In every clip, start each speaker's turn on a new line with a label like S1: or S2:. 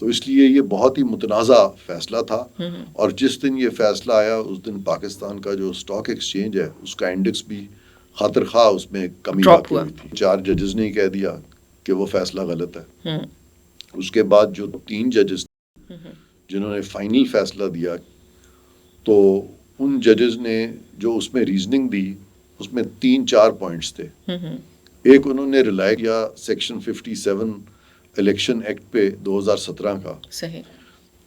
S1: تو اس لیے یہ بہت ہی متنازع فیصلہ تھا، اور جس دن یہ فیصلہ آیا اس دن پاکستان کا جو اسٹاک ایکسچینج ہے اس کا انڈیکس بھی خاطر خواہ اس میں کمی واقع ہوئی تھی. 4 ججز نے کہہ دیا کہ وہ فیصلہ غلط ہے. اس کے بعد جو 3 ججز جنہوں نے فائنل فیصلہ دیا، تو ان ججز نے جو اس میں ریزننگ دی اس میں 3-4 پوائنٹس تھے. ایک انہوں نے ریلائی کیا سیکشن 57 الیکشن ایکٹ پہ 2017 کا.
S2: صحیح.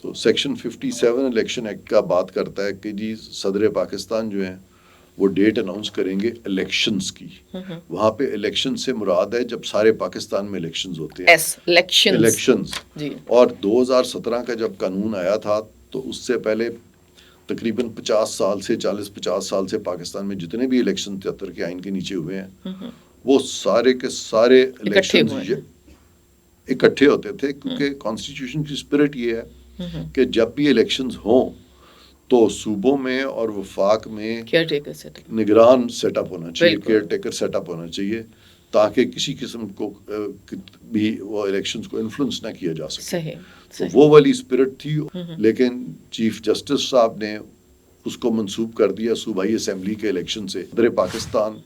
S1: تو سیکشن 57 الیکشن ایکٹ کا بات کرتا ہے کہ جی صدر پاکستان جو ہیں وہ ڈیٹ اناؤنس کریں گے الیکشنز کی. وہاں پہ الیکشن سے مراد ہے جب سارے پاکستان میں الیکشنز ہوتے ہیں، الیکشنز. اور 2017 کا جب قانون آیا تھا تو اس سے پہلے تقریباً 50 سال سے 40-50 سال سے پاکستان میں جتنے بھی الیکشن 73 کے آئین کے نیچے ہوئے ہیں وہ سارے کے سارے الیکشن اکٹھے ہوتے تھے، کیونکہ کانسٹیٹیوشن کی اسپرٹ یہ ہے کہ جب بھی الیکشنز ہوں تو صوبوں میں اور وفاق میں نگران سیٹ اپ ہونا چاہیے، کیئر ٹیکر سیٹ اپ ہونا چاہیے، تاکہ کسی قسم کو بھی وہ الیکشنز کو انفلوئنس نہ کیا جا سکے. تو وہ والی اسپرٹ تھی. لیکن چیف جسٹس صاحب نے اس کو منسوب کر دیا صوبائی اسمبلی کے الیکشن سے. صدر پاکستان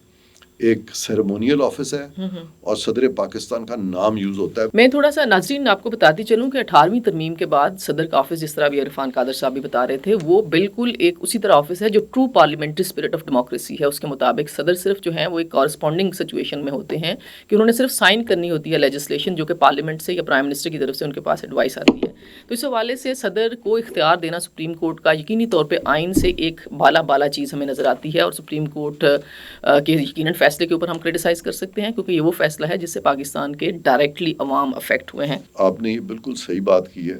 S1: ایک سیریمونیل آفس ہے اور صدر پاکستان کا نام یوز ہوتا ہے.
S2: میں تھوڑا سا ناظرین آپ کو بتاتی چلوں کہ 18ویں ترمیم کے بعد صدر کا آفس، جس طرح بھی عرفان قادر صاحب بھی بتا رہے تھے، وہ بالکل ایک اسی طرح آفس ہے جو true parliamentary spirit of democracy ہے. اس کے مطابق صدر صرف جو ہیں وہ ایک کورسپونڈنگ سچویشن میں ہوتے ہیں کہ انہوں نے صرف سائن کرنی ہوتی ہے لیجسلیشن جو کہ پارلیمنٹ سے یا پرائم منسٹر کی طرف سے ان کے پاس ایڈوائس آتی ہے. تو اس حوالے سے صدر کو اختیار دینا سپریم کورٹ کا یقینی طور پہ آئین سے ایک بالا چیز ہمیں نظر آتی ہے، اور سپریم کورٹ کے یقیناً فیصلے کے اوپر ہم کریٹیسائز کر سکتے ہیں کیونکہ یہ وہ فیصلہ ہے جس سے پاکستان کے ڈائریکٹلی عوام افیکٹ ہوئے ہیں.
S1: آپ نے یہ بالکل صحیح بات کی ہے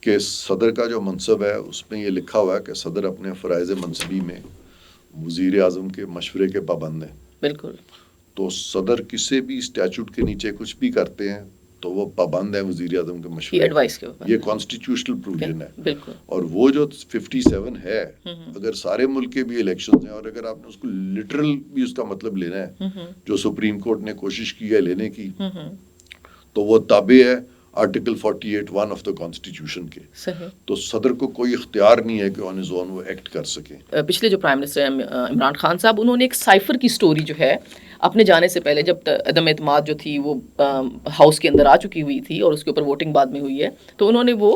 S1: کہ صدر کا جو منصب ہے اس میں یہ لکھا ہوا ہے کہ صدر اپنے فرائض منصبی میں وزیر اعظم کے مشورے کے پابند ہیں.
S2: بالکل.
S1: تو صدر کسی بھی اسٹیچوٹ کے نیچے کچھ بھی کرتے ہیں تو وہ پابند ہے وزیر اعظم کے مشورے
S2: ایڈوائس کے اوپر.
S1: یہ کانسٹیٹیوشنل پروویژن ہے.
S2: بالکل.
S1: اور وہ جو 57 ہے، اگر سارے ملک کے بھی الیکشنز ہیں اور اگر آپ نے اس کو لٹرل بھی اس کا مطلب لینا ہے جو سپریم کورٹ نے کوشش کی ہے لینے کی، تو وہ تابع ہے آرٹیکل 48(1) آف دا کانسٹیٹیوشن کے. تو صدر کو کوئی اختیار نہیں ہے کہ آن ہز اون وہ ایکٹ کر سکے.
S2: پچھلے جو پرائم منسٹر عمران خان صاحب، انہوں نے ایک سائفر کی سٹوری جو ہے اپنے جانے سے پہلے، جب عدم اعتماد جو تھی وہ ہاؤس کے اندر آ چکی ہوئی تھی اور اس کے اوپر ووٹنگ بعد میں ہوئی ہے، تو انہوں نے وہ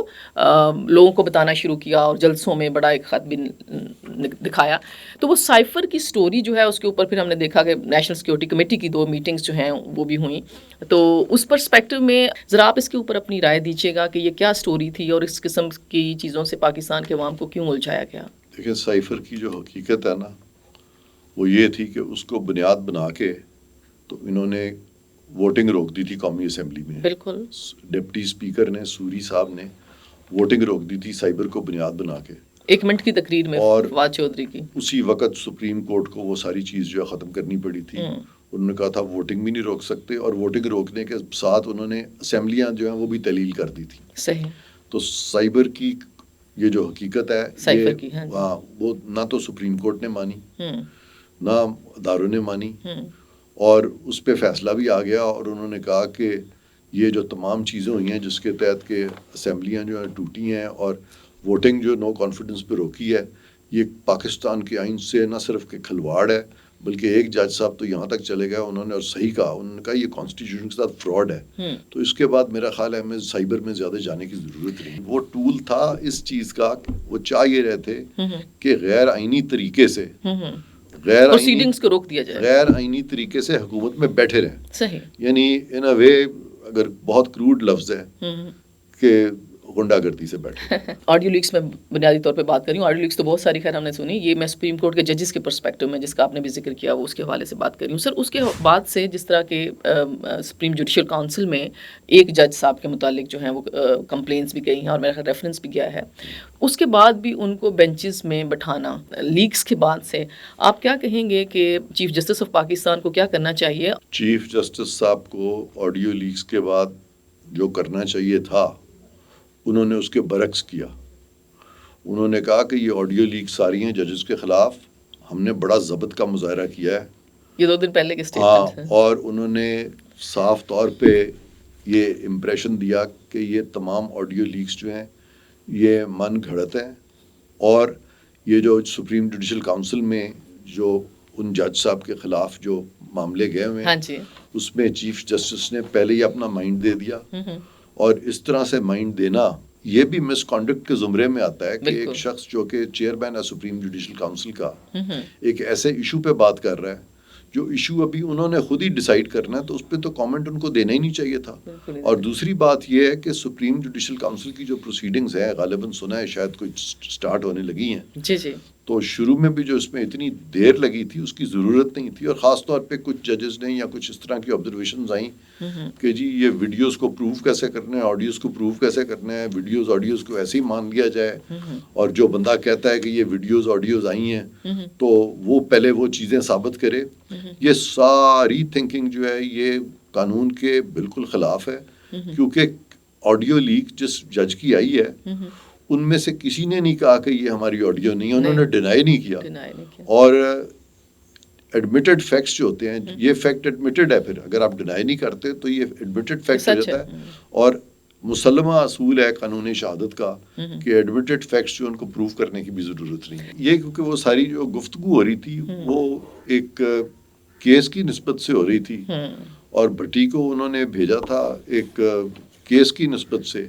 S2: لوگوں کو بتانا شروع کیا اور جلسوں میں بڑا ایک خط بھی دکھایا. تو وہ سائفر کی سٹوری جو ہے اس کے اوپر پھر ہم نے دیکھا کہ نیشنل سیکورٹی کمیٹی کی 2 میٹنگز جو ہیں وہ بھی ہوئیں. تو اس پرسپیکٹو میں ذرا آپ اس کے اوپر اپنی رائے دیجیے گا کہ یہ کیا سٹوری تھی اور اس قسم کی چیزوں سے پاکستان کے عوام کو کیوں الجھایا گیا؟
S1: دیکھیں، سائفر کی جو حقیقت ہے نا وہ یہ تھی کہ اس کو بنیاد بنا کے تو انہوں نے ووٹنگ روک دی تھی قومی اسمبلی میں.
S2: بالکل.
S1: ڈپٹی اسپیکر نے، سوری صاحب نے ووٹنگ روک دی تھی سائبر کو بنیاد بنا کے
S2: 1 منٹ کی تقریر میں فواد چودھری کی.
S1: اسی وقت سپریم کورٹ کو وہ ساری چیز جو ہے ختم کرنی پڑی تھی. انہوں نے کہا تھا ووٹنگ بھی نہیں روک سکتے، اور ووٹنگ روکنے کے ساتھ انہوں نے اسمبلیاں جو ہیں وہ بھی تعلیل کر دی تھی.
S2: صحیح.
S1: تو سائبر کی یہ جو حقیقت ہے
S2: سائبر کی،
S1: وہ نہ تو سپریم کورٹ نے مانی نہ اداروں نے مانی، اور اس پہ فیصلہ بھی آ گیا، اور انہوں نے کہا کہ یہ جو تمام چیزیں ہوئی ہیں جس کے تحت کہ اسمبلیاں جو ہیں ٹوٹی ہیں اور ووٹنگ جو نو کانفیڈنس پہ روکی ہے، یہ پاکستان کے آئین سے نہ صرف کہ کھلواڑ ہے بلکہ ایک جج صاحب تو یہاں تک چلے گئے انہوں نے اور صحیح کہا، انہوں نے کہا یہ کانسٹیٹیوشن کے ساتھ فراڈ ہے. تو اس کے بعد میرا خیال ہے ہمیں سائبر میں زیادہ جانے کی ضرورت نہیں. وہ ٹول تھا اس چیز کا، وہ چاہ یہ رہے تھے کہ غیر آئینی طریقے سے
S2: پروسیڈنگز کو روک دیا جائے، غیر
S1: آئینی طریقے سے حکومت میں بیٹھے رہیں.
S2: صحیح.
S1: یعنی ان اے وے اگر بہت کروڈ لفظ ہے کہ غنڈا گردی سے بیٹھے.
S2: آڈیو لیکس میں بنیادی طور پہ بات کر رہی ہوں. آڈیو لیکس تو بہت ساری خیر ہم نے سنی، یہ میں سپریم کورٹ کے ججز کے پرسپیکٹو میں جس کا آپ نے بھی ذکر کیا وہ اس کے حوالے سے بات کر رہی ہوں. سر اس کے بعد سے جس طرح کے سپریم جوڈیشل کونسل میں ایک جج صاحب کے متعلق جو ہیں وہ کمپلینس بھی گئی ہیں اور میرا خیال ریفرنس بھی گیا ہے، اس کے بعد بھی ان کو بینچز میں بٹھانا لیکس کے بعد سے، آپ کیا کہیں گے کہ چیف جسٹس آف پاکستان کو کیا کرنا چاہیے؟
S1: چیف جسٹس صاحب کو آڈیو لیکس کے بعد جو کرنا چاہیے تھا انہوں نے اس کے برعکس کیا. انہوں نے کہا کہ یہ آڈیو لیک ساری ہیں ججز کے خلاف، ہم نے بڑا ضبط کا مظاہرہ کیا ہے.
S2: یہ 2 دن پہلے کے سٹیٹمنٹ ہے.
S1: اور انہوں نے صاف طور پہ یہ امپریشن دیا کہ یہ تمام آڈیو لیکس جو ہیں یہ من گھڑت ہیں، اور یہ جو سپریم جوڈیشل کاؤنسل میں جو ان جج صاحب کے خلاف جو معاملے گئے ہوئے ہیں اس میں چیف جسٹس نے پہلے ہی اپنا مائنڈ دے دیا، اور اس طرح سے مائنڈ دینا یہ بھی مس کانڈکٹ کے زمرے میں آتا ہے کہ ایک شخص جو کہ چیئرمین ہے سپریم جوڈیشل کاؤنسل کا ایک ایسے ایشو پہ بات کر رہا ہے جو ایشو ابھی انہوں نے خود ہی ڈیسائیڈ کرنا ہے، تو اس پہ تو کامنٹ ان کو دینا ہی نہیں چاہیے تھا۔ اور دوسری بات یہ ہے کہ سپریم جوڈیشل کاؤنسل کی جو پروسیڈنگز ہیں غالباً سنا ہے شاید کوئی سٹارٹ ہونے لگی ہیں، تو شروع میں بھی جو اس میں اتنی دیر لگی تھی اس کی ضرورت نہیں تھی، اور خاص طور پہ کچھ ججز نے یا کچھ اس طرح کی آبزرویشنز آئیں کہ جی یہ ویڈیوز کو پروف کیسے کرنا ہے، آڈیوز کو پروف کیسے کرنا ہے، ویڈیوز آڈیوز کو ایسے ہی مان لیا جائے، اور جو بندہ کہتا ہے کہ یہ ویڈیوز آڈیوز آئی ہیں تو وہ پہلے وہ چیزیں ثابت کرے۔ یہ ساری تھنکنگ جو ہے یہ قانون کے بالکل خلاف ہے، کیونکہ آڈیو لیک جس جج کی آئی ہے ان میں سے کسی نے نہیں کہا کہ یہ ہماری آڈیو نہیں ہے، انہوں نے ڈینائی نہیں کیا، اور ایڈمیٹڈ فیکٹس جو ہوتے ہیں یہ فیکٹ ایڈمیٹڈ ہے، پھر اگر آپ ڈینائی نہیں کرتے تو یہ ایڈمیٹڈ فیکٹ ہو جاتا ہے، اور مسلمہ اصول ہے قانون شہادت کا کہ ایڈمیٹڈ فیکٹس جو ان کو پروف کرنے کی بھی ضرورت نہیں ہے۔ یہ کیونکہ وہ ساری جو گفتگو ہو رہی تھی وہ ایک کیس کی نسبت سے ہو رہی تھی، اور بھٹی کو انہوں نے بھیجا تھا ایک کیس کی نسبت سے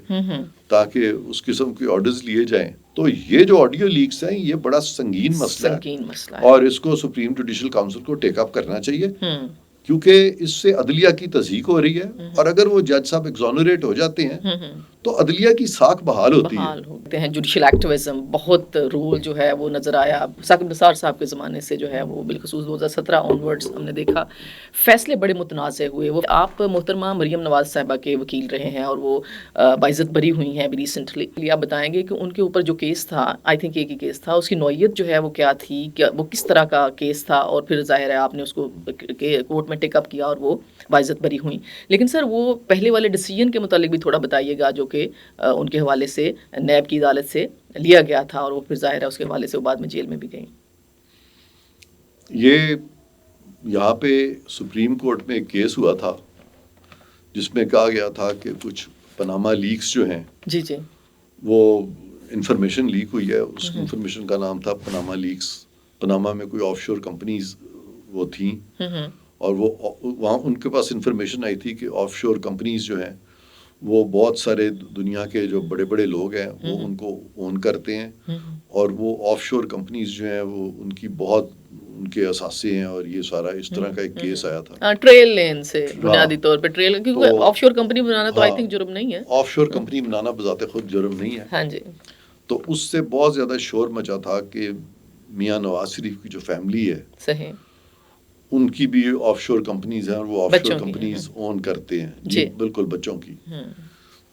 S1: تاکہ اس قسم کے آرڈرز لیے جائیں۔ تو یہ جو آڈیو لیکس ہیں یہ بڑا سنگین مسئلہ ہے، اور اس کو سپریم جوڈیشل کاؤنسل کو ٹیک اپ کرنا چاہیے، کیونکہ اس سے عدلیہ کی تضحیق ہو رہی ہے، اور اگر وہ جج صاحب ایگزونریٹ ہو جاتے ہیں تو عدلیہ کی ساکھ بحال ہوتی ہے۔
S2: جوڈیشل ایکٹیویزم بہت رول جو ہے وہ نظر آیا ثاقب نثار صاحب کے زمانے سے، جو ہے وہ بالخصوص 2017 آنورڈز ہم نے دیکھا فیصلے بڑے متنازع ہوئے۔ وہ آپ محترمہ مریم نواز صاحبہ کے وکیل رہے ہیں اور وہ باعزت بری ہوئی ہیں ابھی ریسنٹلی، آپ بتائیں گے کہ ان کے اوپر جو کیس تھا، آئی تھنک ایک ہی کیس تھا، اس کی نوعیت جو ہے وہ کیا تھی، وہ کس طرح کا کیس تھا، اور پھر ظاہر ہے آپ نے اس کو کورٹ میں ٹیک اپ کیا اور وہ باعزت بری ہوئیں۔ لیکن سر وہ پہلے والے ڈیسیجن کے متعلق بھی تھوڑا بتائیے گا جو کہ ان کے حوالے سے نیب کی عدالت سے لیا گیا تھا، اور وہ پھر ظاہر ہے اس کے حوالے سے وہ بعد میں جیل میں بھی گئیں۔
S1: یہ یہاں پہ سپریم کورٹ میں ایک کیس ہوا تھا جس میں کہا گیا تھا کہ کچھ پاناما لیکس جو ہیں وہ انفارمیشن لیک ہوئی ہے، اس انفارمیشن کا نام تھا پاناما لیکس۔ پاناما میں کوئی آف شور کمپنیز وہ تھیں، اور وہ وہاں ان کے پاس انفارمیشن آئی تھی کہ آف شور کمپنیز جو ہیں وہ بہت سارے دنیا کے جو بڑے بڑے لوگ ہیں وہ ان کو اون کرتے ہیں، اور وہ آف شور کمپنیز جو ہیں وہ ان کی بہت ان کے اثاثے ہیں، اور یہ سارا اس طرح کا ایک کیس آیا تھا
S2: ٹریل لین سے بنیادی طور پہ ٹریل، کیونکہ آف شور کمپنی بنانا تو آئی تھنک جرم نہیں ہے،
S1: آف شور کمپنی بنانا بذات خود جرم نہیں ہے۔
S2: ہاں جی،
S1: تو اس سے بہت زیادہ شور مچا تھا کہ میاں نواز شریف کی جو فیملی ہے
S2: صحیح
S1: ان کی بھی آف شور کمپنیز ہیں، اور وہ آف شور کمپنیز اون کرتے ہیں، جی بالکل بچوں کی۔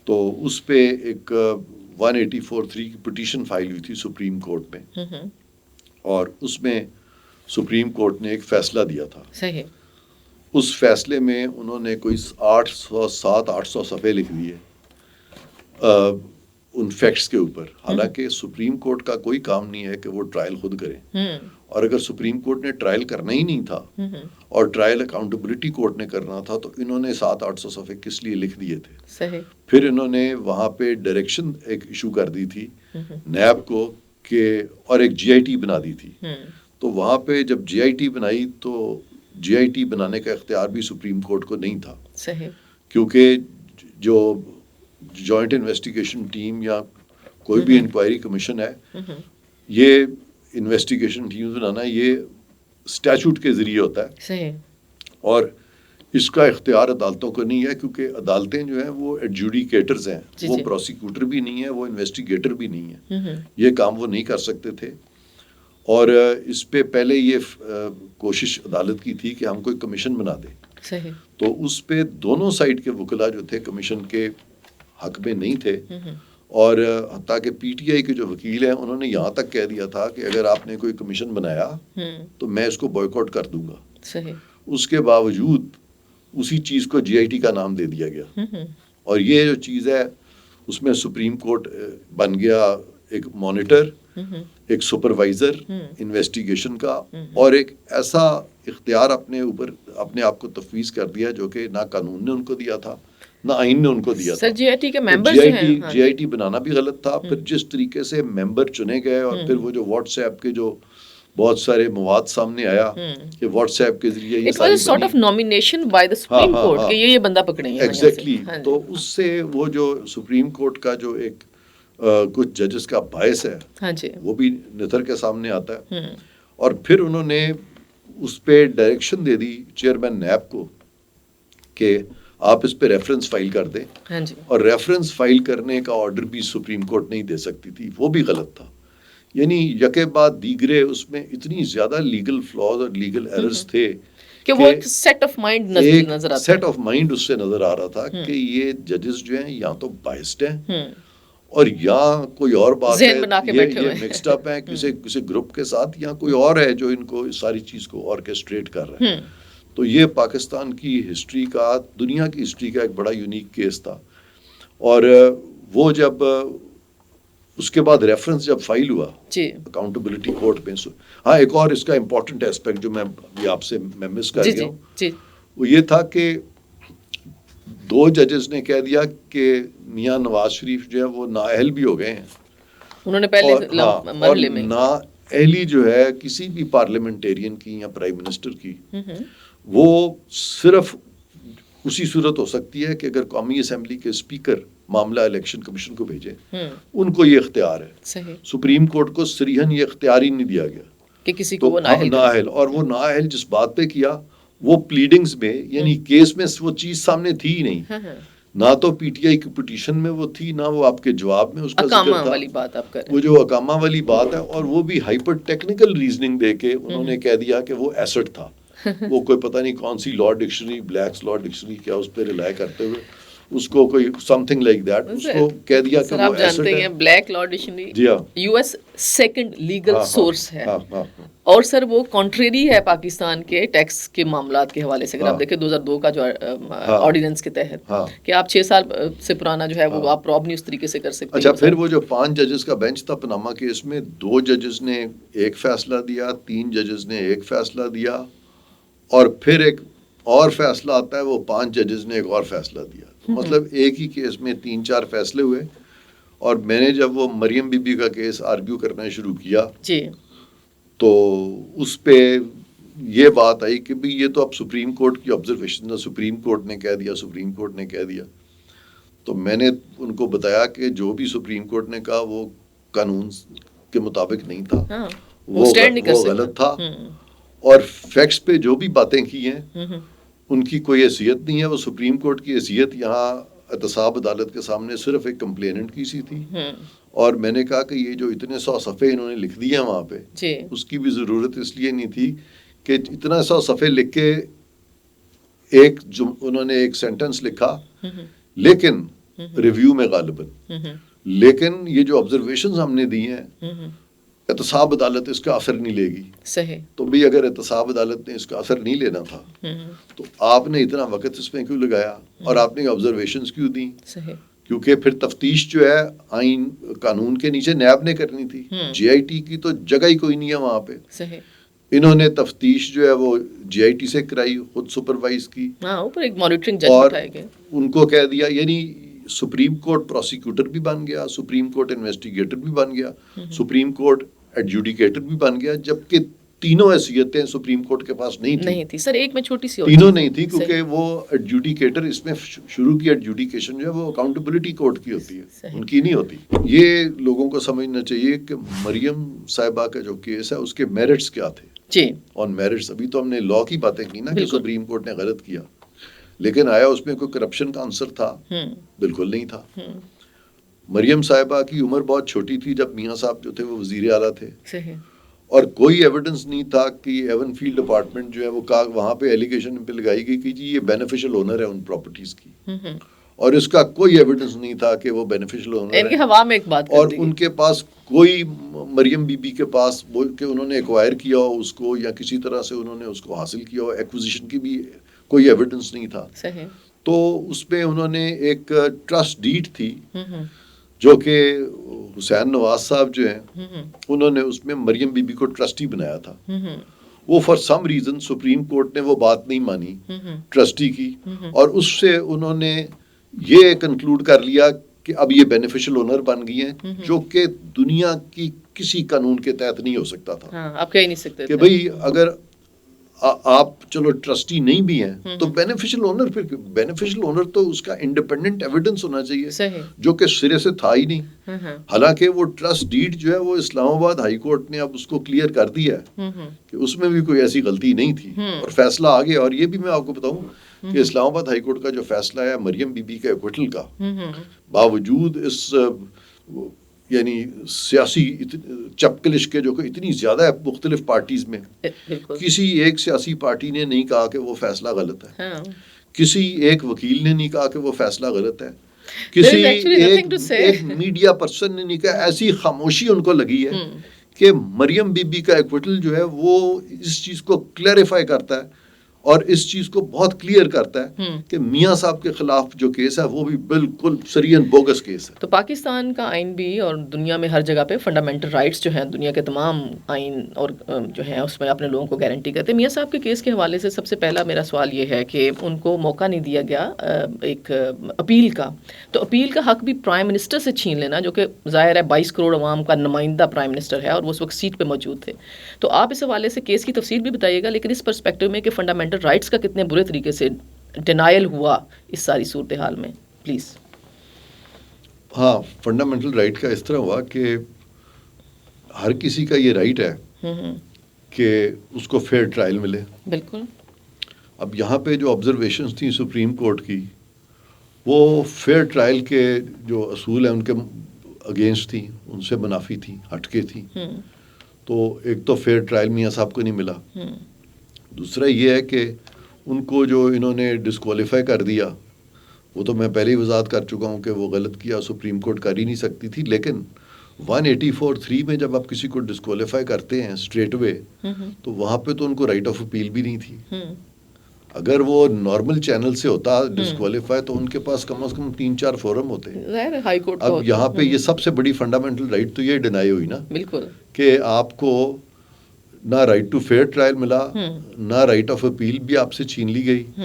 S1: تو اس پہ ایک 1843 کی پٹیشن فائل ہوئی تھی سپریم کورٹ میں، اور اس میں سپریم کورٹ نے ایک فیصلہ دیا تھا۔
S2: صحیح،
S1: اس فیصلے میں انہوں نے کوئی 800 صفحے لکھ دیے ان فیکٹس کے اوپر، حالانکہ سپریم کورٹ کا کوئی کام نہیں ہے کہ وہ ٹرائل خود کریں، اور اگر سپریم کورٹ نے ٹرائل کرنا ہی نہیں تھا اور ٹرائل اکاؤنٹیبلٹی کورٹ نے کرنا تھا تو انہوں نے 700-800 صفحے کس لیے لکھ دیے تھے؟
S2: صحیح۔
S1: پھر انہوں نے وہاں پہ ڈائریکشن ایک ایشو کر دی تھی نیب کو کہ، اور ایک جی آئی ٹی بنا دی تھی، تو وہاں پہ جب جی آئی ٹی بنائی تو جی آئی ٹی بنانے کا اختیار بھی سپریم کورٹ کو نہیں تھا،
S2: صحیح،
S1: کیونکہ جو جوائنٹ انویسٹیگیشن ٹیم یا کوئی بھی انکوائری کمیشن ہے، یہ انویسٹیگیشن ٹیم بنانا یہ اسٹیچوٹ کے ذریعے ہوتا ہے،
S2: صحیح،
S1: اور اس کا اختیار عدالتوں کو نہیں ہے، کیونکہ عدالتیں جو ہیں وہ ایڈجوڈیکیٹرز ہیں، وہ پروسیکیوٹر بھی نہیں ہے، وہ انویسٹیگیٹر بھی نہیں ہے، یہ کام وہ نہیں کر سکتے تھے۔ اور اس پہ پہلے یہ کوشش عدالت کی تھی کہ ہم کوئی کمیشن بنا دیں،
S2: صحیح،
S1: تو اس پہ دونوں سائڈ کے وکلا جو تھے کمیشن کے حق میں نہیں تھے، اور حتیٰ کہ پی ٹی آئی کے جو وکیل ہیں انہوں نے یہاں تک کہہ دیا تھا کہ اگر آپ نے کوئی کمیشن بنایا تو میں اس کو بوائیکاٹ کر دوں گا۔
S2: صحیح،
S1: اس کے باوجود اسی چیز کو جی آئی ٹی کا نام دے دیا گیا، اور یہ جو چیز ہے اس میں سپریم کورٹ بن گیا ایک مانیٹر، ایک سپروائزر انویسٹیگیشن کا، اور ایک ایسا اختیار اپنے اوپر اپنے آپ کو تفویض کر دیا جو کہ نہ قانون نے ان کو دیا تھا نہ آئین نے ان کو دیا تھا.
S2: سر جی آئی ٹی کے ممبرز جو ہیں,
S1: جی آئی ٹی بنانا بھی غلط تھا. پھر جس طریقے سے ممبر چنے گئے اور پھر وہ جو واٹس ایپ کے جو بہت سارے مواد سامنے آیا کہ واٹس ایپ کے ذریعے یہ ساری
S2: sort of nomination by the supreme court کہ یہ بندہ پکڑیں گے.
S1: ایگزیکٹلی. تو اس سے وہ جو سپریم کورٹ کا جو ایک کچھ ججز کا باعث ہے وہ بھی نظر کے سامنے آتا ہے. اور پھر انہوں نے اس پہ ڈائریکشن دے دی چیئرمین نیب کو کہ آپ اس پہ ریفرنس فائل کر دیں. اور ریفرنس فائل کرنے کا آرڈر بھی سپریم کورٹ نہیں دے سکتی تھی, وہ بھی غلط تھا. یعنی یکے بعد دیگرے اس میں اتنی زیادہ لیگل فلاز اور لیگل ایررز تھے
S2: کہ وہ سیٹ آف مائنڈ نظر آتا,
S1: سیٹ آف مائنڈ اس سے نظر آ رہا تھا کہ یہ ججز جو ہیں یا تو بائسڈ ہیں اور یا کوئی اور بات ہے, یہ مکسڈ اپ ہے کسی گروپ کے ساتھ, یا کوئی اور ہے جو ان کو اس ساری چیز کو آرکیسٹریٹ کر رہا ہے. تو یہ پاکستان کی ہسٹری کا, دنیا کی ہسٹری کا ایک بڑا یونیک کیس تھا. اور وہ جب اس کے بعد ریفرنس جب فائل ہوا اکاؤنٹیبلٹی کورٹ میں, ہاں ایک اور اس کا امپورٹنٹ ایسپیکٹ جو میں ابھی آپ سے مس کر گیا ہوں وہ یہ تھا کہ 2 ججز نے کہہ دیا کہ میاں نواز شریف جو ہے وہ نااہل بھی ہو گئے ہیں.
S2: انہوں نے پہلے
S1: مرحلے میں نااہلی جو ہے کسی بھی پارلیمنٹیرین کی یا پرائم منسٹر کی وہ صرف اسی صورت ہو سکتی ہے کہ اگر قومی اسمبلی کے اسپیکر معاملہ الیکشن کمیشن کو بھیجے, ان کو یہ اختیار ہے. سپریم کورٹ کو صریحاً یہ اختیار ہی نہیں دیا گیا
S2: کہ کسی کو وہ
S1: نااہل. اور وہ نااہل جس بات پہ کیا وہ پلیڈنگز میں یعنی کیس میں وہ چیز سامنے تھی ہی نہیں, نہ تو پی ٹی آئی کی پٹیشن میں وہ تھی, نہ وہ آپ کے جواب میں اس کا ذکر تھا. وہ جو اقامہ والی بات ہے, اور وہ بھی ہائپر ٹیکنیکل ریزننگ دے کے انہوں نے کہہ دیا کہ وہ ایسٹ تھا. وہ کوئی پتہ نہیں کون سی law dictionary, Black's law dictionary کیا, اس پہ ریلائی کرتے ہوئے اس کو کوئی سم تھنگ لائک دیٹ اس کو کہہ دیا کہ
S2: آپ جانتے ہیں black law dictionary U S second legal source ہے. اور سر وہ کانٹریری ہے پاکستان کے ٹیکس کے معاملات کے حوالے سے. اگر آپ دیکھیں 2002 کا جو آرڈیننس کے تحت کہ آپ 6 سال سے پرانا جو ہے وہ آپ پروب نہیں اس طریقے سے کر سکتے.
S1: اچھا, پھر وہ جو 5 ججز کا بینچ تھا پناما کیس میں, 2 ججز نے ایک فیصلہ دیا, 3 ججز نے ایک فیصلہ دیا, اور پھر ایک اور فیصلہ آتا ہے, وہ 5 ججز نے ایک اور فیصلہ دیا. مطلب ایک ہی کیس میں 3-4 فیصلے ہوئے. اور میں نے جب وہ مریم بی بی کا کیس آرگیو کرنا شروع کیا تو اس پہ یہ بات آئی کہ بھی یہ تو اب سپریم کورٹ کی آبزرویشن, سپریم کورٹ نے کہہ دیا, سپریم کورٹ نے کہہ دیا. تو میں نے ان کو بتایا کہ جو بھی سپریم کورٹ نے کہا وہ قانون کے مطابق نہیں تھا, وہ غلط تھا. اور فیکٹس پہ جو بھی باتیں کی ہیں ان کی کوئی حیثیت نہیں ہے. وہ سپریم کورٹ کی حیثیت یہاں احتساب عدالت کے سامنے صرف ایک کمپلیننٹ کی سی تھی. اور میں نے کہا کہ یہ جو اتنے 100 صفحے انہوں نے لکھ دیے ہیں وہاں پہ, اس کی بھی ضرورت اس لیے نہیں تھی کہ اتنا 100 صفحے لکھ کے انہوں نے ایک سینٹنس لکھا, لیکن ریویو میں غالباً, لیکن یہ جو آبزرویشنز ہم نے دی ہیں احتساب عدالت اس کا اثر نہیں لے گی.
S2: صحیح.
S1: تو بھی اگر احتساب عدالت نے اس کا اثر نہیں لینا تھا تو آپ نے اتنا وقت اس میں کیوں لگایا, اور آپ نے آبزرویشنز کیوں دی؟
S2: صحیح.
S1: کیونکہ پھر تفتیش جو ہے آئین قانون کے نیچے نیب نے کرنی تھی. جی آئی ٹی کی تو جگہ ہی کوئی نہیں ہے وہاں پہ.
S2: صحیح.
S1: انہوں نے تفتیش جو ہے وہ جی آئی ٹی سے کرائی, خود سپروائز کی,
S2: اوپر ایک مانیٹرنگ جج بٹھائے گئے,
S1: ان کو کہہ دیا. یعنی سپریم کورٹ پروسیکیوٹر بھی بن گیا, سپریم کورٹ انویسٹیگیٹر بھی بن گیا, سپریم کورٹ ایڈجوڈیکیٹر بھی بن گیا, جبکہ تینوں حیثیتیں سپریم کورٹ کے پاس نہیں تھی.
S2: سر ایک میں چھوٹی سی
S1: تینوں نہیں تھی, کیونکہ وہ ایڈجوڈیکیٹر اس میں شروع کی ایڈجوڈیکیشن جو ہے وہ اکاؤنٹیبلٹی کورٹ کی ہوتی ہے, ان کی نہیں ہوتی. یہ لوگوں کو سمجھنا چاہیے کہ مریم صاحبہ کا جو کیس ہے اس کے میرٹس کیا تھے. آن میرٹس, ابھی تو ہم نے لا کی باتیں کی نا کہ سپریم کورٹ نے غلط کیا, لیکن آیا اس میں کوئی کرپشن کا عنصر تھا؟ بالکل نہیں تھا. مریم صاحبہ کی عمر بہت چھوٹی تھی جب میاں صاحب جو تھے وہ وزیر اعلیٰ تھے, اور کوئی ایویڈنس نہیں تھا کہ ایون فیلڈ ڈپارٹمنٹ جو ہے وہ وہاں پہ ایلیگیشن پہ لگائی گئی کہ جی یہ بینیفیشل اونر ہے ان پراپرٹیز کی, اور اس کا کوئی ایویڈنس نہیں تھا کہ وہ بینیفیشل اونر ہے.
S2: ہوا میں ایک بات,
S1: اور ان کے پاس کوئی مریم بی بی کے پاس بول کے انہوں نے ایکوائر کیا ہو اس کو, یا کسی طرح سے انہوں نے اس کو حاصل کیا ہو, ایکوزیشن کی بھی کوئی ایویڈنس نہیں تھا. تو اس میں انہوں نے ایک ٹرسٹ ڈیڈ تھی جو کہ حسین نواز صاحب جو ہیں انہوں نے اس میں مریم بی بی کو ٹرسٹی بنایا تھا. وہ for some reason supreme court نے وہ بات نہیں مانی ٹرسٹی کی, اور اس سے انہوں نے یہ کنکلوڈ کر لیا کہ اب یہ بینیفیشل اونر بن گئی ہیں، جو کہ دنیا کی کسی قانون کے تحت نہیں ہو سکتا تھا.
S2: ہاں آپ کہہ نہیں سکتے
S1: کہ بھئی اگر آپ چلو ٹرسٹی نہیں بھی ہیں تو بینیفیشل اونر، پھر بینیفیشل اونر تو اس کا انڈیپینڈنٹ ایویڈنس ہونا چاہیے، جو کہ سرے سے تھا ہی نہیں. حالانکہ وہ ٹرسٹ ڈیڈ جو ہے وہ اسلام آباد ہائی کورٹ نے اب اس کو کلیئر کر دیا ہے کہ اس میں بھی کوئی ایسی غلطی نہیں تھی، اور فیصلہ آ گیا. اور یہ بھی میں آپ کو بتاؤں کہ اسلام آباد ہائی کورٹ کا جو فیصلہ ہے مریم بی بی کے ایکویٹل کا، باوجود اس یعنی سیاسی چپکلش کے جو کہ اتنی زیادہ ہے مختلف پارٹیز میں، کسی ایک سیاسی پارٹی نے نہیں کہا کہ وہ فیصلہ غلط ہے، کسی ایک وکیل نے نہیں کہا کہ وہ فیصلہ غلط ہے، کسی ایک میڈیا پرسن نے نہیں کہا. ایسی خاموشی ان کو لگی ہے کہ مریم بی بی کا ایکویٹل جو ہے وہ اس چیز کو کلیریفائی کرتا ہے اور اس چیز کو بہت کلیئر کرتا ہے کہ میاں صاحب کے خلاف جو کیس ہے وہ بھی بالکل سرین بوگس کیس ہے.
S2: تو پاکستان کا آئین بھی اور دنیا میں ہر جگہ پہ فنڈامنٹل رائٹس جو ہیں دنیا کے تمام آئین اور جو ہیں اس میں اپنے لوگوں کو گارنٹی کرتے ہیں. میاں صاحب کے کیس کے حوالے سے سب سے پہلا میرا سوال یہ ہے کہ ان کو موقع نہیں دیا گیا ایک اپیل کا، تو اپیل کا حق بھی پرائم منسٹر سے چھین لینا، جو کہ ظاہر ہے 22 کروڑ عوام کا نمائندہ پرائم منسٹر ہے اور وہ اس وقت سیٹ پہ موجود تھے. تو آپ اس حوالے سے کیس کی تفصیل بھی بتائیے گا، لیکن اس پرسپیکٹو میں کہ فنڈامنٹل رائٹس کا کتنے برے طریقے سے ڈینائل ہوا اس ساری صورتحال میں، پلیز.
S1: ہاں، فنڈامنٹل رائٹ کا اس طرح ہوا کہ ہر کسی کا یہ رائٹ ہے کہ اس کو فیئر ٹرائل ملے.
S2: بالکل.
S1: اب یہاں پہ جو آبزرویشنز تھیں سپریم کورٹ کی، وہ فیئر ٹرائل کے جو اصول ہیں ان کے اگینسٹ تھیں، ان سے منافی تھیں، ہٹ کے تھیں. تو ایک تو فیئر ٹرائل میاں صاحب کو نہیں ملا، دوسرا یہ ہے کہ ان کو جو انہوں نے ڈسکوالیفائی کر دیا، وہ تو میں پہلے ہی وضاحت کر چکا ہوں کہ وہ غلط کیا، سپریم کورٹ کر ہی نہیں سکتی تھی. لیکن 184(3) میں جب آپ کسی کو ڈسکوالیفائی کرتے ہیں اسٹریٹ وے، تو وہاں پہ تو ان کو رائٹ آف اپیل بھی نہیں تھی. اگر وہ نارمل چینل سے ہوتا ڈسکوالیفائی تو ان کے پاس کم از کم 3-4 فورم ہوتے. اب یہاں پہ یہ سب سے بڑی فنڈامنٹل رائٹ تو یہ ڈینائی ہوئی نا،
S2: بالکل،
S1: کہ آپ کو نہ رائٹ ٹو فیئر ٹرائل ملا، نہ رائٹ آف اپیل بھی آپ سے چھین لی گئی،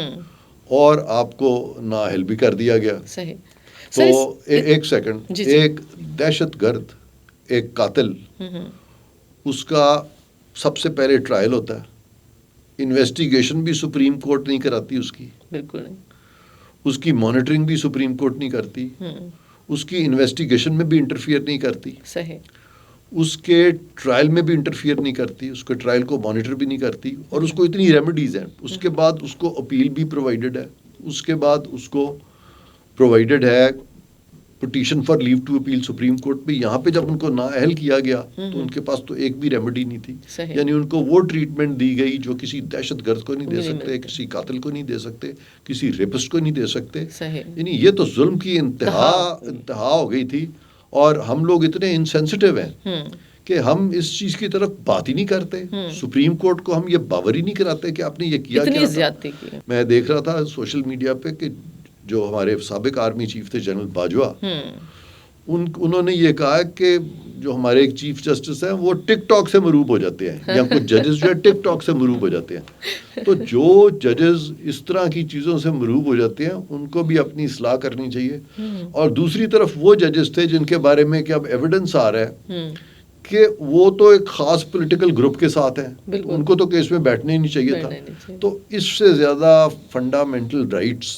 S1: اور آپ کو نااہل بھی کر دیا گیا.
S2: صحیح.
S1: تو ایک سیکنڈ، ایک دہشت گرد، ایک قاتل، اس کا سب سے پہلے ٹرائل ہوتا ہے. انویسٹیگیشن بھی سپریم کورٹ نہیں کراتی اس کی،
S2: بالکل نہیں.
S1: اس کی مانیٹرنگ بھی سپریم کورٹ نہیں کرتی، اس کی انویسٹیگیشن میں بھی انٹرفیئر نہیں کرتی،
S2: صحیح،
S1: اس کے ٹرائل میں بھی انٹرفیئر نہیں کرتی، اس کے ٹرائل کو مانیٹر بھی نہیں کرتی. اور اس کو اتنی ریمیڈیز ہیں، اس کے بعد اس کو اپیل بھی پرووائڈڈ ہے، اس کے بعد اس کو پرووائڈڈ ہے petition for leave to appeal supreme court پہ. یہاں پہ جب ان کو نااہل کیا گیا تو ان کے پاس تو ایک بھی ریمیڈی نہیں تھی. یعنی ان کو وہ ٹریٹمنٹ دی گئی جو کسی دہشت گرد کو نہیں دے سکتے، کسی قاتل کو نہیں دے سکتے، کسی ریپسٹ کو نہیں دے سکتے. یعنی یہ تو ظلم کی انتہا ہو گئی تھی. اور ہم لوگ اتنے انسینسٹیو ہیں کہ ہم اس چیز کی طرف بات ہی نہیں کرتے. سپریم کورٹ کو ہم یہ باور ہی نہیں کراتے کہ آپ نے یہ کیا کیا تھا. میں دیکھ رہا تھا سوشل میڈیا پہ کہ جو ہمارے سابق آرمی چیف تھے جنرل باجوہ، انہوں نے یہ کہا کہ جو ہمارے ایک چیف جسٹس ہیں وہ ٹک ٹاک سے مروب ہو جاتے ہیں، یا کچھ ججز جو ہے ٹک ٹاک سے مروب ہو جاتے ہیں. تو جو ججز اس طرح کی چیزوں سے مروب ہو جاتے ہیں ان کو بھی اپنی اصلاح کرنی چاہیے. اور دوسری طرف وہ ججز تھے جن کے بارے میں کہ اب ایویڈنس آ رہا ہے کہ وہ تو ایک خاص پولیٹیکل گروپ کے ساتھ ہیں، ان کو تو کیس میں بیٹھنا ہی نہیں چاہیے تھا. تو اس سے زیادہ فنڈامنٹل رائٹس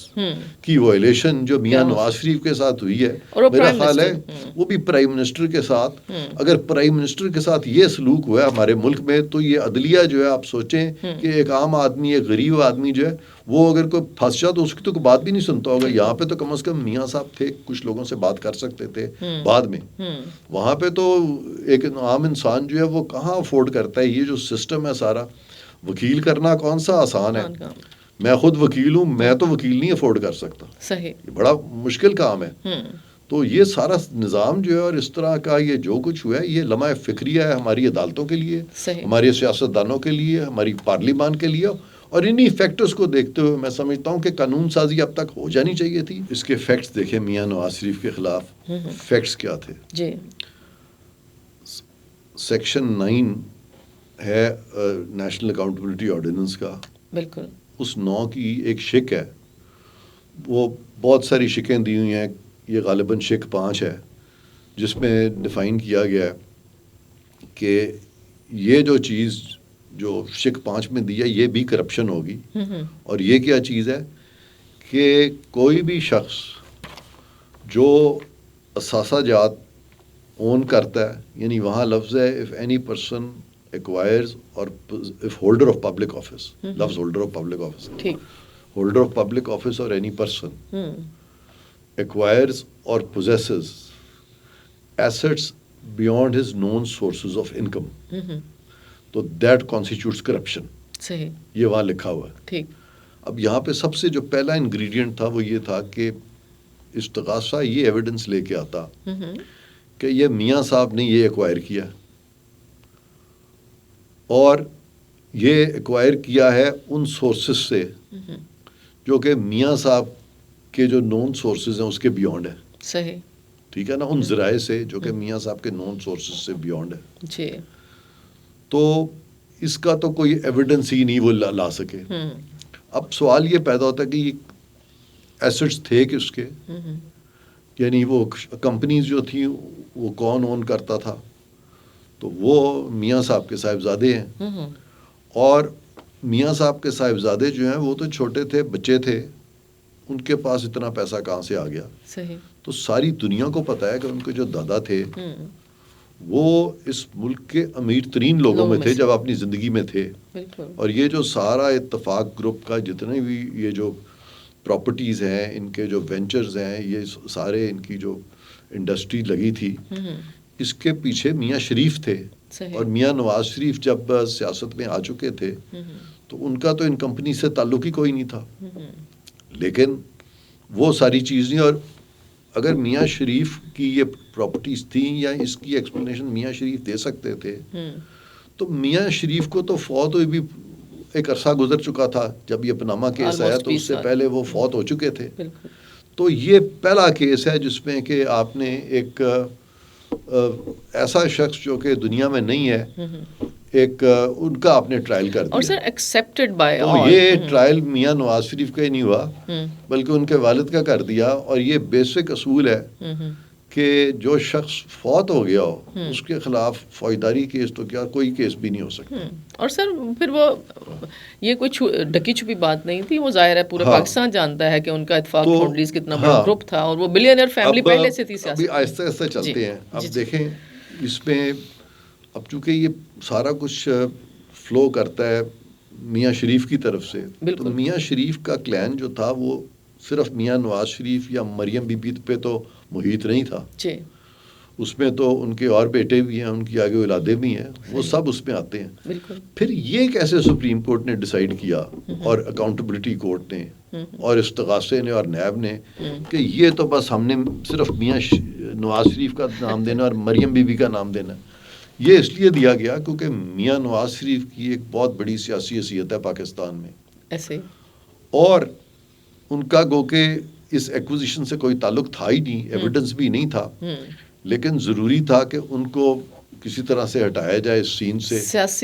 S1: کی وائلیشن جو میاں نواز شریف کے ساتھ ہوئی ہے، میرا خیال ہے وہ بھی پرائم منسٹر کے ساتھ. اگر پرائم منسٹر کے ساتھ یہ سلوک ہوا ہے ہمارے ملک میں، تو یہ عدلیہ جو ہے آپ سوچیں کہ ایک عام آدمی، ایک غریب آدمی جو ہے وہ اگر کوئی پھنس جائے تو اس کی تو کوئی بات بھی نہیں سنتا ہوگا. یہاں پہ تو کم از کم میاں صاحب تھے، کچھ لوگوں سے بات کر سکتے تھے بعد میں. وہاں پہ تو ایک عام انسان جو ہے وہ کہاں افورڈ کرتا ہے یہ جو سسٹم ہے سارا. وکیل کرنا کون سا آسان ہے، میں خود وکیل ہوں، میں تو وکیل نہیں افورڈ کر سکتا.
S2: صحیح،
S1: یہ بڑا مشکل کام ہے. تو یہ سارا نظام جو ہے اور اس طرح کا یہ جو کچھ ہوا ہے یہ لمحہ فکریہ ہے ہماری عدالتوں کے لیے، ہمارے سیاستدانوں کے لیے، ہماری پارلیمان کے لیے. اور انہی فیکٹرز کو دیکھتے ہوئے میں سمجھتا ہوں کہ قانون سازی اب تک ہو جانی چاہیے تھی. اس کے فیکٹس دیکھیں میاں نواز شریف کے خلاف فیکٹس کیا تھے.
S2: جی،
S1: سیکشن 9 ہے نیشنل اکاؤنٹیبلٹی آرڈیننس کا،
S2: بالکل.
S1: اس 9 کی ایک شک ہے وہ بہت ساری شکیں دی ہوئی ہیں. یہ غالباً شک 5 ہے جس میں ڈیفائن کیا گیا ہے کہ یہ جو چیز جو شک 5 میں دی ہے یہ بھی کرپشن ہوگی. اور یہ کیا چیز ہے کہ کوئی بھی شخص جو اثاثہ جات اون کرتا ہے, یعنی وہاں لفظ ہے if any person acquires or if holder of public office, لفظ holder of public office, holder of public office or any person acquires or possesses assets beyond his known sources of income, تو that constitutes corruption.
S2: صحیح,
S1: یہ وہاں لکھا ہوا ہے.
S2: ٹھیک.
S1: اب یہاں پہ سب سے جو پہلا انگریڈینٹ تھا وہ یہ تھا کہ استغاثہ یہ ایویڈنس لے کے آتا کہ یہ میاں صاحب نے یہ ایکوائر کیا اور یہ ایکوائر کیا ہے ان سورسز سے جو کہ میاں صاحب کے جو نون سورسز ہیں اس کے بیونڈ ہے.
S2: صحیح,
S1: ٹھیک ہے نا, ان ذرائع سے جو کہ میاں صاحب کے نون سورسز سے بیونڈ ہے.
S2: جی.
S1: تو اس کا تو کوئی ایویڈنس ہی نہیں وہ لا سکے. اب سوال یہ پیدا ہوتا ہے کہ یہ ایسٹس تھے کس کے, یعنی وہ کمپنیز جو تھیں وہ کون اون کرتا تھا, تو وہ میاں صاحب کے صاحبزادے ہیں. اور میاں صاحب کے صاحبزادے جو ہیں وہ تو چھوٹے تھے, بچے تھے, ان کے پاس اتنا پیسہ کہاں سے آ گیا.
S2: صحیح.
S1: تو ساری دنیا کو پتہ ہے کہ ان کے جو دادا تھے وہ اس ملک کے امیر ترین لوگوں میں تھے جب اپنی زندگی میں تھے. اور یہ جو سارا اتفاق گروپ کا جتنے بھی یہ جو پراپرٹیز ہیں, ان کے جو وینچرز ہیں, یہ سارے ان کی جو انڈسٹری لگی تھی, اس کے پیچھے میاں شریف تھے. اور میاں نواز شریف جب سیاست میں آ چکے تھے تو ان کا تو ان کمپنی سے تعلق ہی کوئی نہیں تھا. لیکن وہ ساری چیز نہیں. اور اگر میاں شریف کی یہ پراپرٹیز تھیں یا اس کی ایکسپلینیشن میاں شریف دے سکتے تھے, تو میاں شریف کو تو فوت ہوئی بھی ایک عرصہ گزر چکا تھا. جب یہ پاناما کیس آیا تو اس سے پہلے وہ فوت ہو چکے تھے. تو یہ پہلا کیس ہے جس میں کہ آپ نے ایک ایسا شخص جو کہ دنیا میں نہیں ہے, ایک ان کا آپ نے ٹرائل کر دیا.
S2: اور سر ایکسیپٹڈ بائی
S1: اور یہ ٹرائل میاں نواز شریف کا ہی نہیں ہوا بلکہ ان کے والد کا کر دیا. اور یہ بیسک اصول ہے کہ جو شخص فوت ہو گیا ہو اس کے خلاف فوجداری کیس تو کیا کوئی کیس بھی نہیں ہو سکتا.
S2: اور سر پھر وہ یہ کوئی ڈھکی چھپی بات نہیں تھی, وہ ظاہر ہے پورا پاکستان جانتا ہے کہ ان کا اتفاق فاؤنڈریز کتنا بڑا گروپ تھا اور وہ بلینئر فیملی پہلے سے تھی سیاست.
S1: ابھی آہستہ آہستہ چلتے ہیں. اب دیکھیں اس میں اب چونکہ یہ سارا کچھ فلو کرتا ہے میاں شریف کی طرف سے, تو میاں شریف کا کلین جو تھا وہ صرف میاں نواز شریف یا مریم بی بی پہ تو محیط نہیں تھا. اس میں تو ان کے اور بیٹے بھی ہیں, ان کی آگے اولادیں بھی ہیں, وہ سب اس میں آتے ہیں. پھر یہ کیسے سپریم کورٹ نے ڈیسائیڈ کیا اور اکاؤنٹیبلٹی کورٹ نے اور استغاثے نے اور نیب نے کہ یہ تو بس ہم نے صرف میاں نواز شریف کا نام دینا اور مریم بی بی کا نام دینا. یہ اس لیے دیا گیا کیونکہ میاں نواز شریف کی ایک بہت بڑی سیاسی حیثیت ہے پاکستان میں
S2: ایسے,
S1: اور ان کا گو کہ اس ایکوزیشن سے کوئی تعلق تھا ہی نہیں, ایویڈنس بھی نہیں تھا, لیکن ضروری تھا کہ ان کو کسی طرح سے ہٹایا جائے اس سین سے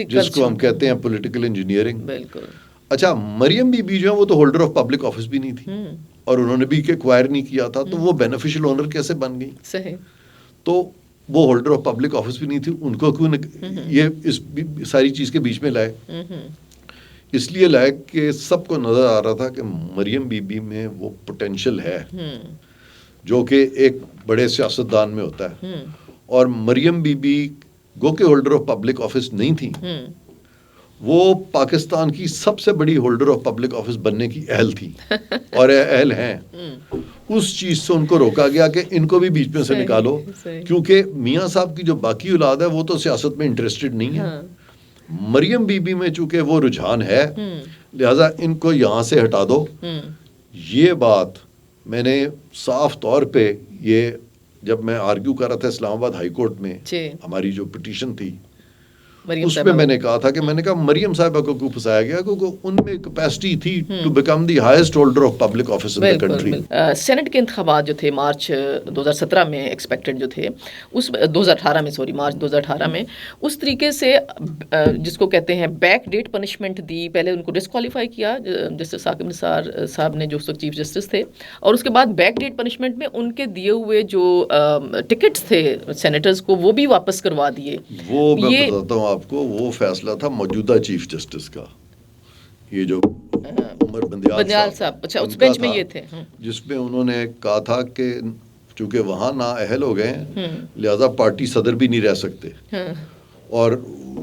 S1: جس کو ہم کہتے ہیں پولیٹیکل انجینئرنگ.
S2: بالکل.
S1: اچھا, مریم بی بی جو ہے وہ تو ہولڈر آف پبلک آفس بھی نہیں تھی اور انہوں نے بھی ایکوائر نہیں کیا تھا, تو وہ بینیفیشل اونر کیسے بن گئی؟
S2: صحیح.
S1: تو وہ ہولڈر آف پبلک آفس بھی نہیں تھی, ان کو کیوں یہ اس ساری چیز کے بیچ میں لائے؟ اس لیے لائے کہ سب کو نظر آ رہا تھا کہ مریم بی بی میں وہ پوٹینشل ہے جو کہ ایک بڑے سیاستدان میں ہوتا ہے. اور مریم بی بی گو کہ ہولڈر آف پبلک آفس نہیں تھی, وہ پاکستان کی سب سے بڑی ہولڈر آف پبلک آفس بننے کی اہل تھی اور اہل ہیں. اس چیز سے ان کو روکا گیا کہ ان کو بھی بیچ میں سے نکالو, کیونکہ میاں صاحب کی جو باقی اولاد ہے وہ تو سیاست میں انٹرسٹڈ نہیں ہے. مریم بی بی میں چونکہ وہ رجحان ہے, لہذا ان کو یہاں سے ہٹا دو. یہ بات میں نے صاف طور پہ یہ جب میں آرگیو کر رہا تھا اسلام آباد ہائی کورٹ میں, ہماری جو پٹیشن تھی اس میں میں نے کہا تھا کہ میں نے کہا مریم صاحبہ کو کیوں پھنسایا گیا کیونکہ ان میں کیپیسٹی تھی to become the highest holder of public office in the country.
S2: Senate کے انتخابات جو تھے مارچ 2017 میں ایکسپیکٹڈ جو تھے اس 2018 میں مارچ 2018 میں اس طریقے سے جس کو کہتے ہیں بیک ڈیٹ پنشمنٹ دی. پہلے ان کو ڈسکوالیفائی کیا جسٹس ثاقب نثار صاحب نے جو اس وقت چیف جسٹس تھے, اور اس کے بعد بیک ڈیٹ پنشمنٹ میں ان کے دیے ہوئے جو ٹکٹس تھے سینیٹرز کو وہ بھی واپس کروا دیے.
S1: وہ میں بتاتا ہوں آپ کو, وہ فیصلہ تھا موجودہ چیف جسٹس کا, یہ جو عمر بندیال صاحب
S2: اچھا اس بینچ میں یہ تھے,
S1: جس میں انہوں نے کہا تھا کہ چونکہ وہاں نااہل ہو گئے ہیں لہذا پارٹی صدر بھی نہیں رہ سکتے, اور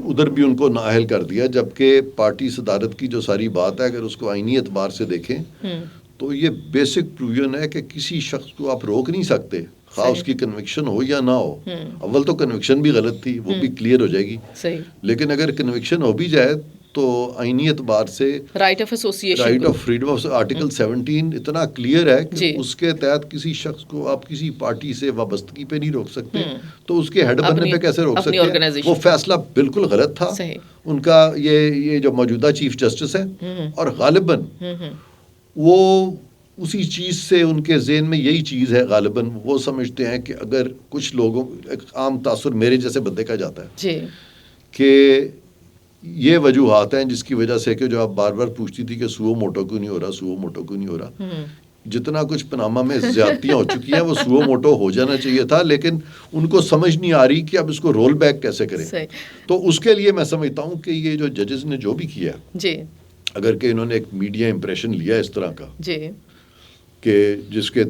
S1: ادھر بھی ان کو نااہل کر دیا, جبکہ پارٹی صدارت کی جو ساری بات ہے اگر اس کو آئینی اعتبار سے دیکھیں تو یہ بیسک پروویژن ہے کہ کسی شخص کو آپ روک نہیں سکتے خواہ اس کی کنوکشن ہو یا نہ ہو. اول تو کنوکشن بھی غلط تھی, وہ بھی کلیئر ہو جائے گی, لیکن اگر کنوکشن ہو بھی جائے تو آئینی اعتبار سے
S2: right of association,
S1: right of freedom of article 17 اتنا کلیئر ہے کہ اس کے تحت کسی شخص کو آپ کسی پارٹی سے وابستگی پہ نہیں روک سکتے, تو اس کے ہیڈ بننے پہ کیسے روک سکتے ہیں. وہ فیصلہ بالکل غلط تھا ان کا. یہ جو موجودہ چیف جسٹس ہے اور غالباً وہ اسی چیز سے ان کے ذہن میں یہی چیز ہے, غالباً وہ سمجھتے ہیں کہ اگر کچھ لوگوں, ایک عام تاثر میرے جیسے بندے کا جاتا ہے کہ یہ وجوہات ہیں جس کی وجہ سے کہ جو آپ بار بار پوچھتی تھی کہ سوو موٹو کیوں نہیں ہو رہا, سوو موٹو کیوں نہیں ہو رہا, جتنا کچھ پاناما میں زیادتیاں ہو چکی ہیں وہ سوو موٹو ہو جانا چاہیے تھا, لیکن ان کو سمجھ نہیں آ رہی کہ اب اس کو رول بیک کیسے کریں. تو اس کے لیے میں سمجھتا ہوں کہ یہ جو ججز نے جو بھی کیا اگر کہ انہوں نے ایک میڈیا امپریشن لیا اس طرح کا کہ جس کے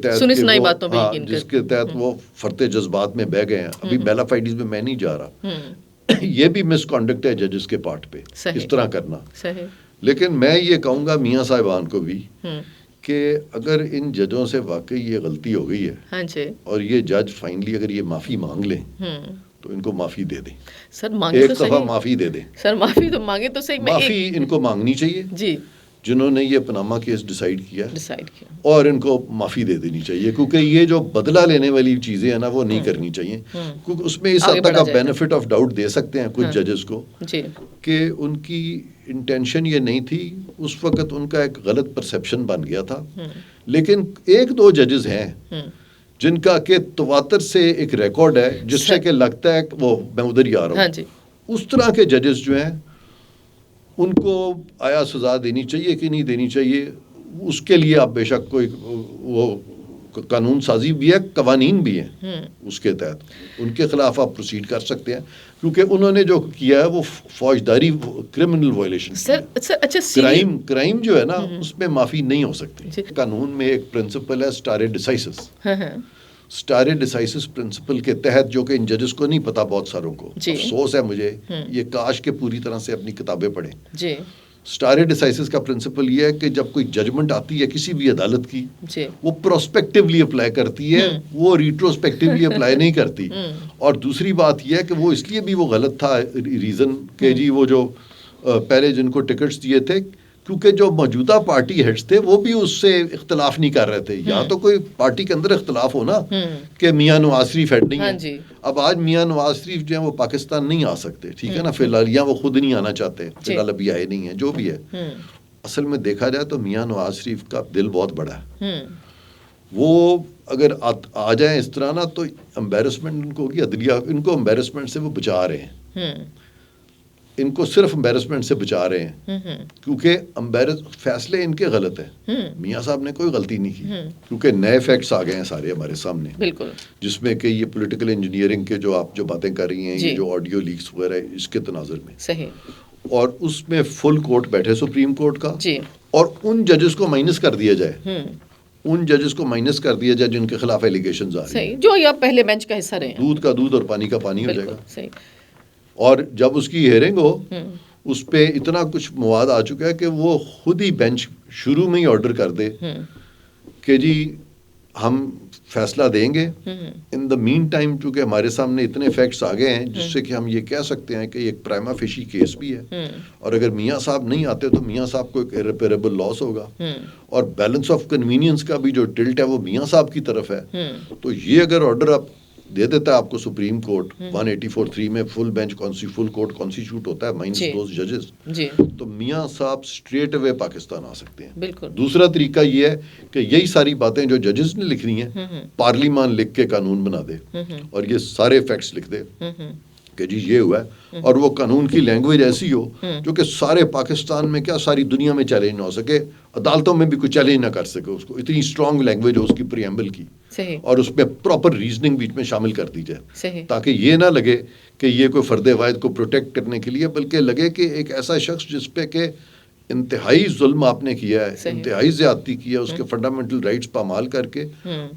S1: تحت وہ فرتے جذبات میں بہ گئے ہیں. ابھی بیلافائڈیز میں نہیں جا رہا, یہ بھی مس کانڈکٹ ہے ججز کے پارٹ پہ اس طرح کرنا. لیکن میں یہ کہوں گا میاں صاحبان کو بھی کہ اگر ان ججوں سے واقعی یہ غلطی ہو گئی ہے اور یہ جج فائنلی اگر یہ معافی مانگ لیں تو ان کو معافی دے دیں. ایک دفعہ معافی دے دیں.
S2: سر معافی تو مانگے تو صحیح,
S1: معافی ان کو مانگنی چاہیے جنہوں نے یہ پاناما کیس ڈیسائیڈ کیا, اور ان کو معافی دے دینی چاہیے, کیونکہ یہ جو بدلہ لینے والی چیزیں ہیں نا وہ نہیں کرنی چاہیے. کیونکہ اس میں اس حد تک آپ بینیفٹ آف ڈاؤٹ دے سکتے ہیں کچھ ججز کو کہ ان کی انٹینشن یہ نہیں تھی, اس وقت ان کا ایک غلط پرسیپشن بن گیا تھا. لیکن ایک دو ججز ہیں جن کا کہ تواتر سے ایک ریکارڈ ہے جس سے کہ لگتا ہے کہ وہ میں ادھر ہی آ رہا ہوں. اس طرح کے ججز جو ہیں ان کو آیا سزا دینی چاہیے کہ نہیں دینی چاہیے, اس کے لیے آپ بے شک کوئی وہ قانون سازی بھی ہے, قوانین بھی ہیں, اس کے تحت ان کے خلاف آپ پروسیڈ کر سکتے ہیں, کیونکہ انہوں نے جو کیا ہے وہ فوجداری کرمنل وائلیشن, کرائم جو ہے نا اس میں معافی نہیں ہو سکتی. قانون میں ایک پرنسپل ہے اسٹارے ڈیسائسس, اسٹارے ڈیسائسس پرنسپل کے تحت جو کہ ان ججز کو نہیں پتا, بہت ساروں کو افسوس ہے مجھے, یہ کاش کے پوری طرح سے اپنی کتابیں پڑھیں. اسٹارے ڈیسائسس کا پرنسپل یہ ہے کہ جب کوئی ججمنٹ آتی ہے کسی بھی عدالت کی وہ پروسپیکٹیولی اپلائی کرتی ہے, وہ ریٹروسپیکٹیولی اپلائی نہیں کرتی. اور دوسری بات یہ ہے کہ وہ اس لیے بھی وہ غلط تھا ریزن کہ جی وہ جو پہلے جن کو ٹکٹس دیے تھے کیونکہ جو موجودہ پارٹی ہیڈز تھے وہ بھی اس سے اختلاف نہیں کر رہے تھے. یہاں تو کوئی پارٹی کے اندر اختلاف ہونا کہ میاں نواز شریف ہیڈ نہیں ہے. اب آج میاں نواز شریف جو ہیں وہ پاکستان نہیں آ سکتے, ٹھیک ہے نا, فی الحال یا وہ خود نہیں آنا چاہتے, فی الحال ابھی آئے نہیں ہیں, جو بھی ہے. اصل میں دیکھا جائے تو میاں نواز شریف کا دل بہت بڑا ہے, وہ اگر آ جائیں اس طرح نا تو امبیرسمنٹ ان کو ہوگی, عدلیہ ان کو امبیرسمنٹ سے وہ بچا رہے ہیں, ان کو صرف امبیرسمنٹ سے بچا رہے ہیں, کیونکہ فیصلے ان کے غلط ہیں. میاں صاحب نے کوئی غلطی نہیں کی, کیونکہ نئے فیکٹس آ گئے ہیں سارے ہمارے سامنے, بالکل, جس میں کہ یہ پولیٹیکل انجینئرنگ کے جو آپ جو باتیں کر رہی ہیں, یہ جو آڈیو لیکس وغیرہ اس کے تناظر میں صحیح, اور اس میں فل کورٹ بیٹھے سپریم کورٹ کا, اور ان ججز کو مائنس کر دیا جائے, ان ججز کو مائنس کر دیا جائے جن کے خلاف ایلیگیشنز آ رہے ہیں, جو یا پہلے بینچ کا حصہ رہے ہیں, دودھ کا دودھ اور پانی کا پانی ہو جائے گا. اور جب اس کی ہیئرنگ ہو اس پہ اتنا کچھ مواد آ چکا ہے کہ وہ خود ہی بینچ شروع میں ہی آرڈر کر دے کہ جی ہم فیصلہ دیں گے. ان دا مین ٹائم چونکہ ہمارے سامنے اتنے فیکٹس آ گئے ہیں جس سے کہ ہم یہ کہہ سکتے ہیں کہ یہ ایک پرائما فیشی کیس بھی ہے, اور اگر میاں صاحب نہیں آتے تو میاں صاحب کو ایک irreparable لاس ہوگا, اور بیلنس آف کنوینئنس کا بھی جو ٹلٹ ہے وہ میاں صاحب کی طرف ہے. تو یہ اگر آرڈر آپ دے دیتا ہے آپ کو سپریم کورٹ 184(3) میں full bench full court constituted ہوتا ہے مائنس دوز ججز، تو میاں صاحب اسٹریٹ اوے پاکستان آ سکتے ہیں.
S2: بالکل.
S1: دوسرا طریقہ یہ ہے کہ یہی ساری باتیں جو ججز نے لکھ رہی ہیں پارلیمان لکھ کے قانون بنا دے اور یہ سارے فیکٹس لکھ دے کہ جی یہ ہوا ہے، اور وہ قانون کی لینگویج ایسی ہو جو کہ سارے پاکستان میں کیا ساری دنیا میں چیلنج نہ ہو سکے، عدالتوں میں بھی کوئی چیلنج نہ کر سکے اس کو، اتنی اسٹرانگ لینگویج ہو اس کی پریمبل کی، اور اس میں پراپر ریزننگ بیچ میں شامل کر دی جائے، تاکہ یہ نہ لگے کہ یہ کوئی فرد واحد کو پروٹیکٹ کرنے کے لیے، بلکہ لگے کہ ایک ایسا شخص جس پہ کہ انتہائی ظلم آپ نے کیا ہے، انتہائی زیادتی کیا ہے، اس کے فنڈامنٹل رائٹس پامال کر کے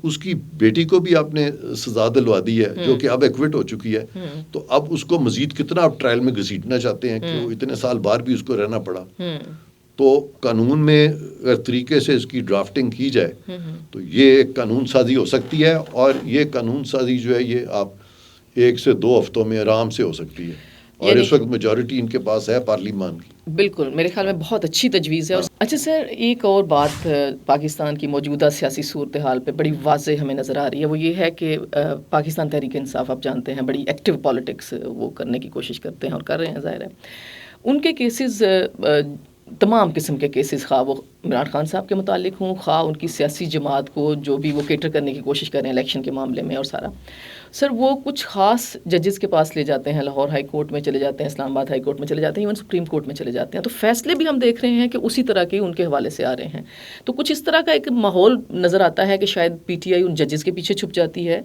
S1: اس کی بیٹی کو بھی آپ نے سزا دلوا دی ہے جو کہ اب ایکوٹ ہو چکی ہے، تو اب اس کو مزید کتنا آپ ٹرائل میں گھسیٹنا چاہتے ہیں کہ وہ اتنے سال بعد بھی اس کو رہنا پڑا. تو قانون میں اگر طریقے سے اس کی ڈرافٹنگ کی جائے تو یہ ایک قانون سازی ہو سکتی ہے، اور یہ قانون سازی جو ہے یہ آپ 1 سے 2 ہفتوں میں آرام سے ہو سکتی ہے، اور اس وقت میجورٹی ان کے پاس ہے پارلیمان کی.
S2: بالکل، میرے خیال میں بہت اچھی تجویز ہے. اچھا سر، ایک اور بات پاکستان کی موجودہ سیاسی صورتحال پہ بڑی واضح ہمیں نظر آ رہی ہے، وہ یہ ہے کہ پاکستان تحریک انصاف آپ جانتے ہیں بڑی ایکٹیو پالیٹکس وہ کرنے کی کوشش کرتے ہیں اور کر رہے ہیں، ظاہر ہے. ان کے کیسز، تمام قسم کے کیسز، خواہ وہ عمران خان صاحب کے متعلق ہوں، خواہ ان کی سیاسی جماعت کو جو بھی وہ کیٹر کرنے کی کوشش کر رہے ہیں الیکشن کے معاملے میں اور سارا، سر وہ کچھ خاص ججز کے پاس لے جاتے ہیں، لاہور ہائی کورٹ میں چلے جاتے ہیں، اسلام آباد ہائی کورٹ میں چلے جاتے ہیں، ایون سپریم کورٹ میں چلے جاتے ہیں، تو فیصلے بھی ہم دیکھ رہے ہیں کہ اسی طرح کے ان کے حوالے سے آ رہے ہیں. تو کچھ اس طرح کا ایک ماحول نظر آتا ہے کہ شاید پی ٹی آئی ان ججز کے پیچھے چھپ جاتی ہے،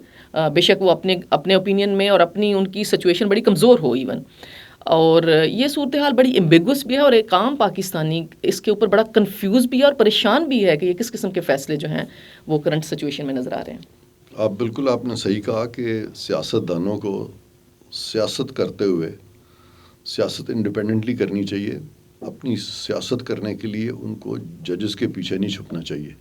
S2: بے شک وہ اپنے اوپینین میں اور اپنی ان کی سچویشن بڑی کمزور ہو ایون، اور یہ صورتحال بڑی ایمبیگوس بھی ہے، اور ایک عام پاکستانی اس کے اوپر بڑا کنفیوز بھی ہے اور پریشان بھی ہے کہ یہ کس قسم کے فیصلے جو ہیں وہ کرنٹ سچویشن میں نظر آ رہے ہیں.
S1: بالکل آپ نے صحیح کہا کہ سیاست دانوں کو سیاست کرتے ہوئے سیاست انڈیپینڈنٹلی کرنی چاہیے. اپنی سیاست کرنے کے لیے ان کو ججز کے پیچھے نہیں چھپنا چاہیے.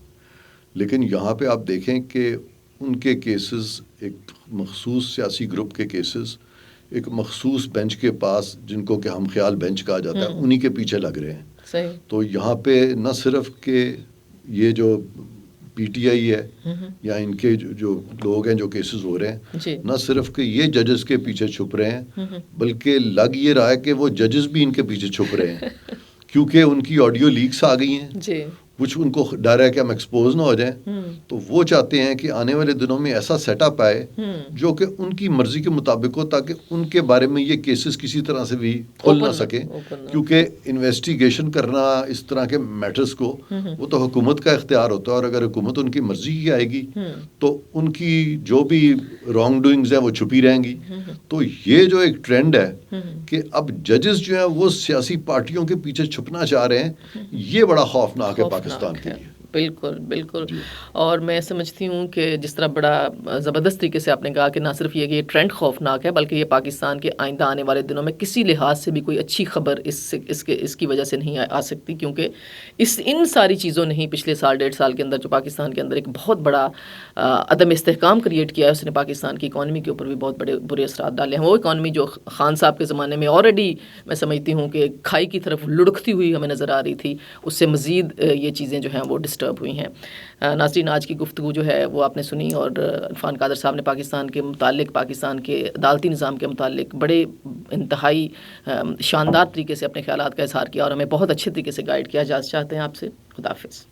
S1: لیکن یہاں پہ آپ دیکھیں کہ ان کے کیسز، ایک مخصوص سیاسی گروپ کے کیسز ایک مخصوص بینچ کے پاس، جن کو کہ ہم خیال بینچ کہا جاتا ہے، انہی کے پیچھے لگ رہے ہیں.
S2: صحیح.
S1: تو یہاں پہ نہ صرف کہ یہ جو پی ٹی آئی ہے یا ان کے جو لوگ ہیں جو کیسز ہو رہے ہیں، نہ صرف کہ یہ ججز کے پیچھے چھپ رہے ہیں، بلکہ لگ یہ رہا ہے کہ وہ ججز بھی ان کے پیچھے چھپ رہے ہیں، کیونکہ ان کی آڈیو لیکس آ گئی ہیں، کچھ ان کو ڈر ہے کہ ہم ایکسپوز نہ ہو جائیں، تو وہ چاہتے ہیں کہ آنے والے دنوں میں ایسا سیٹ اپ آئے جو کہ ان کی مرضی کے مطابق ہو، تاکہ ان کے بارے میں یہ کیسز کسی طرح سے بھی کھل نہ سکیں. کیونکہ انویسٹیگیشن کرنا اس طرح کے میٹرز کو وہ تو حکومت کا اختیار ہوتا ہے، اور اگر حکومت ان کی مرضی کی آئے گی تو ان کی جو بھی رانگ ڈوئنگز ہیں وہ چھپی رہیں گی. تو یہ جو ایک ٹرینڈ ہے کہ اب ججز جو ہیں وہ سیاسی پارٹیوں کے پیچھے چھپنا چاہ رہے ہیں، یہ بڑا خوفناک ہے پاکستان کے لیے.
S2: بالکل بالکل. اور میں سمجھتی ہوں کہ جس طرح بڑا زبردست طریقے سے آپ نے کہا کہ نہ صرف یہ کہ یہ ٹرینڈ خوفناک ہے، بلکہ یہ پاکستان کے آئندہ آنے والے دنوں میں کسی لحاظ سے بھی کوئی اچھی خبر اس کی وجہ سے نہیں آ سکتی، کیونکہ ان ساری چیزوں نے ہی پچھلے سال 1.5 سال کے اندر جو پاکستان کے اندر ایک بہت بڑا عدم استحکام کریٹ کیا ہے، اس نے پاکستان کی اکانومی کے اوپر بھی بہت بڑے برے اثرات ڈالے ہیں. وہ اکانومی جو خان صاحب کے زمانے میں آلریڈی میں سمجھتی ہوں کہ کھائی کی طرف لڑکتی ہوئی ہمیں نظر آ رہی تھی، اس سے مزید یہ چیزیں جو ہیں وہ ڈسٹرب ہوئی ہیں. ناظرین، آج کی گفتگو جو ہے وہ آپ نے سنی، اور عرفان قادر صاحب نے پاکستان کے متعلق، پاکستان کے عدالتی نظام کے متعلق بڑے انتہائی شاندار طریقے سے اپنے خیالات کا اظہار کیا، اور ہمیں بہت اچھے طریقے سے گائیڈ کیا. اجازت چاہتے ہیں آپ سے. خدا حافظ.